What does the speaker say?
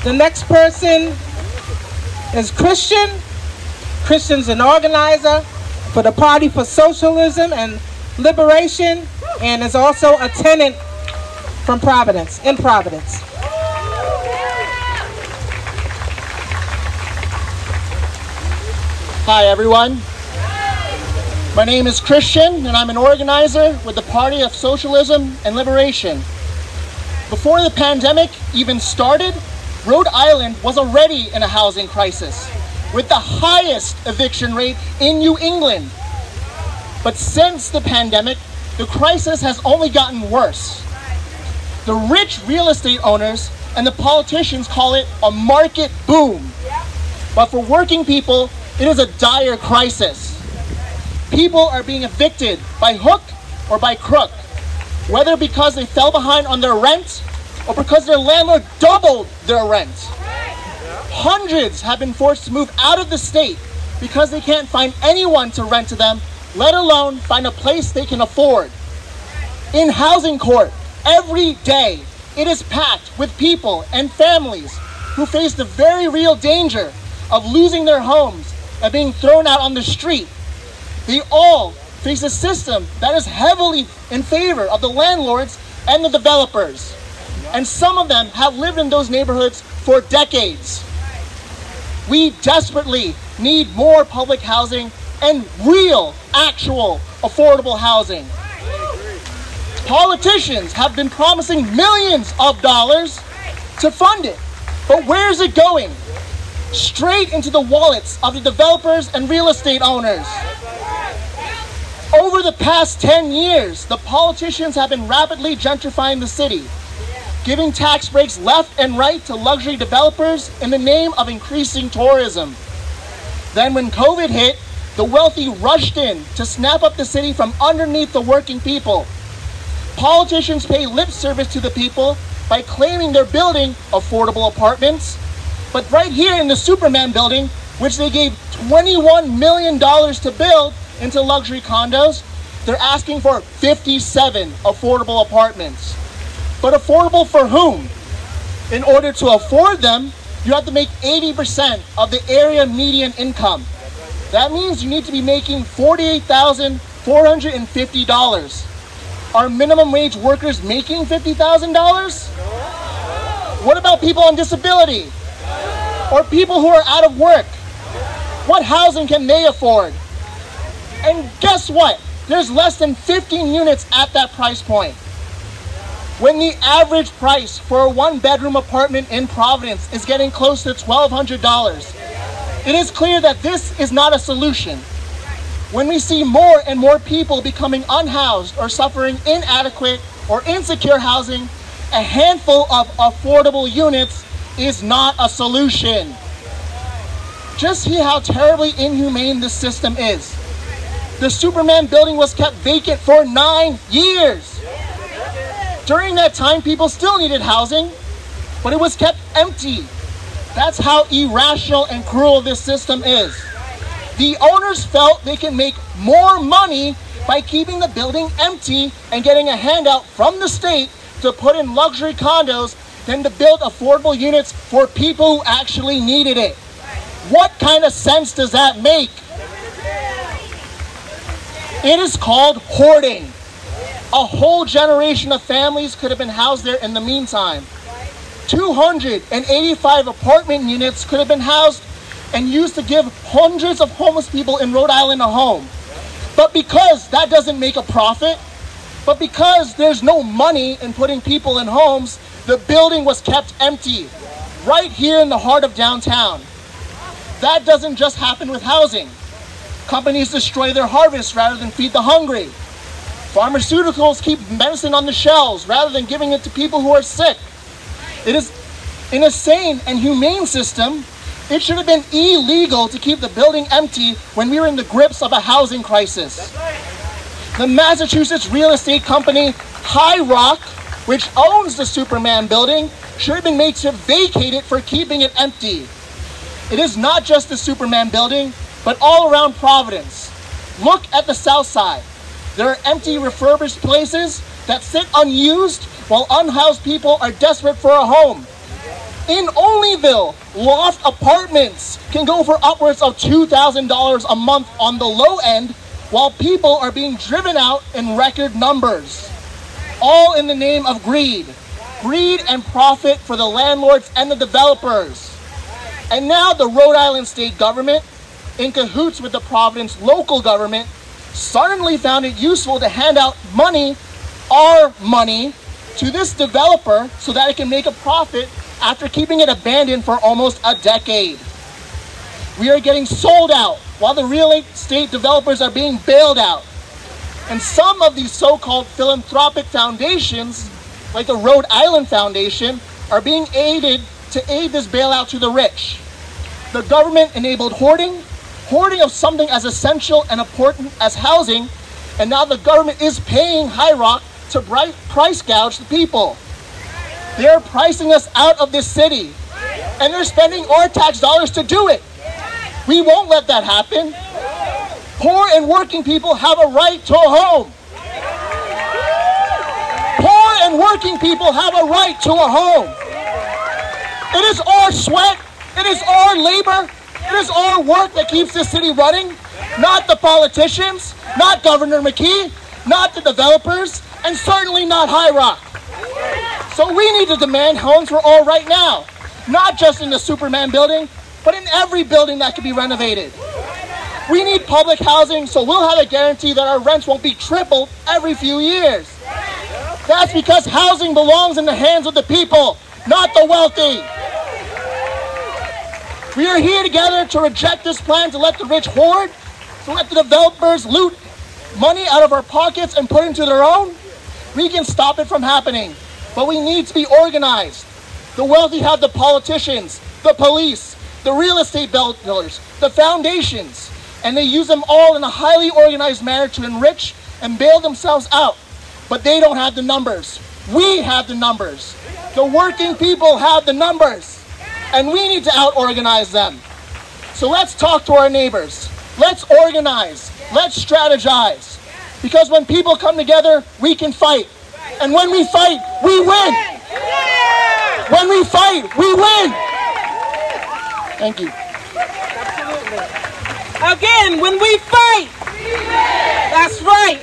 The next person is Christian. Christian's an organizer for the Party for Socialism and Liberation, and is also a tenant from Providence, in Providence. Hi everyone. My name is Christian and I'm an organizer with the Party of Socialism and Liberation. Before the pandemic even started, Rhode Island was already in a housing crisis with the highest eviction rate in New England. But since the pandemic, the crisis has only gotten worse. The rich real estate owners and the politicians call it a market boom. But for working people, it is a dire crisis. People are being evicted by hook or by crook, whether because they fell behind on their rent or because their landlord doubled their rent. Hundreds have been forced to move out of the state because they can't find anyone to rent to them, let alone find a place they can afford. In housing court, every day, it is packed with people and families who face the very real danger of losing their homes and being thrown out on the street. They all face a system that is heavily in favor of the landlords and the developers. And some of them have lived in those neighborhoods for decades. We desperately need more public housing and real, actual, affordable housing. Politicians have been promising millions of dollars to fund it, but where is it going? Straight into the wallets of the developers and real estate owners. Over the past 10 years, the politicians have been rapidly gentrifying the city, giving tax breaks left and right to luxury developers in the name of increasing tourism. Then when COVID hit, the wealthy rushed in to snap up the city from underneath the working people. Politicians pay lip service to the people by claiming they're building affordable apartments, but right here in the Superman building, which they gave $21 million to build into luxury condos, they're asking for 57 affordable apartments. But affordable for whom? In order to afford them, you have to make 80% of the area median income. That means you need to be making $48,450. Are minimum wage workers making $50,000? What about people on disability? Or people who are out of work? What housing can they afford? And guess what? There's less than 15 units at that price point. When the average price for a one-bedroom apartment in Providence is getting close to $1,200, it is clear that this is not a solution. When we see more and more people becoming unhoused or suffering inadequate or insecure housing, a handful of affordable units is not a solution. Just see how terribly inhumane this system is. The Superman building was kept vacant for 9 years. During that time, people still needed housing, but it was kept empty. That's how irrational and cruel this system is. The owners felt they can make more money by keeping the building empty and getting a handout from the state to put in luxury condos than to build affordable units for people who actually needed it. What kind of sense does that make? It is called hoarding. A whole generation of families could have been housed there in the meantime. 285 apartment units could have been housed and used to give hundreds of homeless people in Rhode Island a home. But because that doesn't make a profit, but because there's no money in putting people in homes, the building was kept empty, right here in the heart of downtown. That doesn't just happen with housing. Companies destroy their harvests rather than feed the hungry. Pharmaceuticals keep medicine on the shelves rather than giving it to people who are sick. It is, in a sane and humane system, it should have been illegal to keep the building empty when we were in the grips of a housing crisis. The Massachusetts real estate company High Rock, which owns the Superman building, should have been made to vacate it for keeping it empty. It is not just the Superman building, but all around Providence. Look at the south side. There are empty refurbished places that sit unused while unhoused people are desperate for a home. In Olneyville, loft apartments can go for upwards of $2,000 a month on the low end, while people are being driven out in record numbers. All in the name of greed. Greed and profit for the landlords and the developers. And now the Rhode Island state government, in cahoots with the Providence local government, suddenly found it useful to hand out money, our money, to this developer so that it can make a profit after keeping it abandoned for almost a decade. We are getting sold out while the real estate developers are being bailed out. And some of these so-called philanthropic foundations, like the Rhode Island Foundation, are being aided to aid this bailout to the rich. The government enabled hoarding of something as essential and important as housing, and now the government is paying High Rock to price gouge the people. They're pricing us out of this city, and they're spending our tax dollars to do it. We won't let that happen. Poor and working people have a right to a home. Poor and working people have a right to a home. It is our sweat, it is our labor, it is our work that keeps this city running, not the politicians, not Governor McKee, not the developers, and certainly not High Rock. So we need to demand homes for all right now, not just in the Superman building, but in every building that can be renovated. We need public housing so we'll have a guarantee that our rents won't be tripled every few years. That's because housing belongs in the hands of the people, not the wealthy. We are here together to reject this plan to let the rich hoard, to let the developers loot money out of our pockets and put it into their own. We can stop it from happening, but we need to be organized. The wealthy have the politicians, the police, the real estate builders, the foundations, and they use them all in a highly organized manner to enrich and bail themselves out. But they don't have the numbers. We have the numbers. The working people have the numbers, and we need to out-organize them. So let's talk to our neighbors. Let's organize. Let's strategize. Because when people come together, we can fight. And when we fight, we win. When we fight, we win. Thank you. Again, when we fight, that's right.